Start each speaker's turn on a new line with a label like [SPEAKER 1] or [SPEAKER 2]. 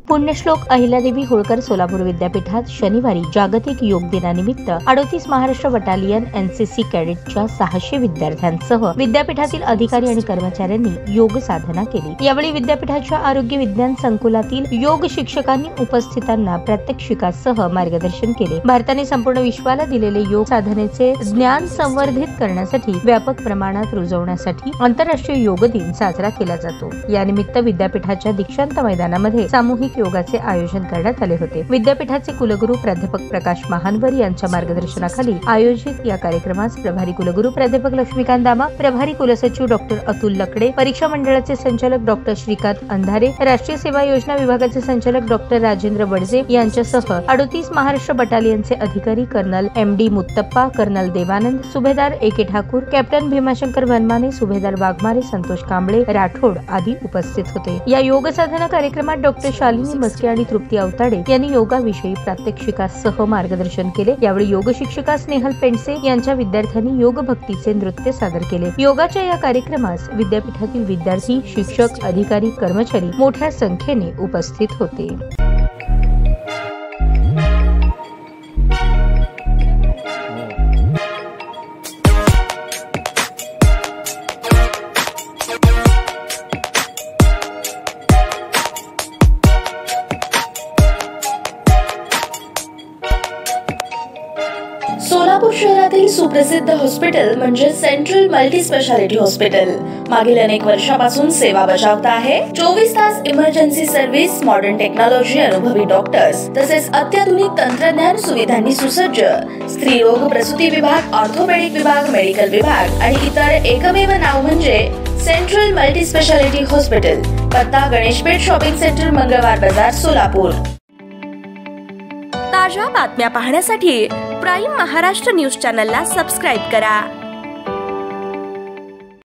[SPEAKER 1] पुण्यश्लोक अहिल्यादेवी होळकर सोलापूर विद्यापीठात शनिवारी जागतिक योग दिनानिमित्त 38 महाराष्ट्र बटालियन एनसीसी कॅडेटच्या 600 विद्यार्थ्यांसह विद्यापीठातील अधिकारी आणि कर्मचाऱ्यांनी योग साधना केली। यावेळी विद्यापीठाच्या आरोग्य विज्ञान संकुलातील योग शिक्षकांनी उपस्थितांना प्रात्यक्षिकासह मार्गदर्शन केले। भारताने संपूर्ण विश्वाला दिलेले योग साधनेचे ज्ञान संवर्धित करण्यासाठी व्यापक प्रमाणात रुजवण्यासाठी आंतरराष्ट्रीय योग दिन साजरा केला जातो। यानिमित्त विद्यापीठाच्या दीक्षांत मैदानामध्ये सामूहिक योगाचे आयोजन करण्यात आले होते। विद्यापीठाचे कुलगुरू प्राध्यापक प्रकाश महानवर यांच्या मार्गदर्शनाखाली आयोजित या कार्यक्रमास प्रभारी कुलगुरू प्राध्यापक लक्ष्मीकांत दामा, प्रभारी कुलसचिव डॉक्टर अतुल लकडे, परीक्षा मंडळाचे संचालक डॉक्टर श्रीकांत अंधारे, राष्ट्रीय सेवा योजना विभागाचे संचालक डॉक्टर राजेंद्र बडजे यांच्यासह 38 महाराष्ट्र बटालियनचे अधिकारी कर्नल MD मुत्तप्पा, कर्नल देवानंद, सुभेदार AK ठाकूर, कॅप्टन भीमाशंकर वनमाने, सुभेदार वाघमारे, संतोष कांबळे, राठोड आदी उपस्थित होते। या योग साधना कार्यक्रमात डॉक्टर शालिनी मस्के आणि तृप्ती अवताडे यांनी योगाविषयी प्रात्यक्षिकासह मार्गदर्शन केले। यावेळी योग शिक्षिका स्नेहल पेंडसे यांच्या विद्यार्थ्यांनी योग भक्तीचे नृत्य सादर केले। योगाच्या या कार्यक्रमास विद्यापीठातील विद्यार्थी, शिक्षक, अधिकारी, कर्मचारी मोठ्या संख्येने उपस्थित होते।
[SPEAKER 2] सोलापूर शहरातील सुप्रसिद्ध हॉस्पिटल म्हणजे सेंट्रल मल्टी स्पेशालिटी हॉस्पिटल मागील अनेक वर्षापासून सेवा बजावत आहे। 24 तास इमर्जन्सी सर्व्हिस, मॉडर्न टेक्नॉलॉजी, अनुभवी डॉक्टर्स तसेच अत्याधुनिक तंत्रज्ञान सुविधांनी सुसज्ज स्त्रीरोग, प्रसूती विभाग, ऑर्थोपेडिक विभाग, मेडिकल विभाग आणि इतर एकमेव नाव म्हणजे सेंट्रल मल्टी स्पेशालिटी हॉस्पिटल। पत्ता गणेशपेठ शॉपिंग सेंटर, मंगळवार बाजार, सोलापूर। ताज्या बातम्या पाहण्यासाठी प्राईम महाराष्ट्र न्यूज चॅनलला सबस्क्राईब करा।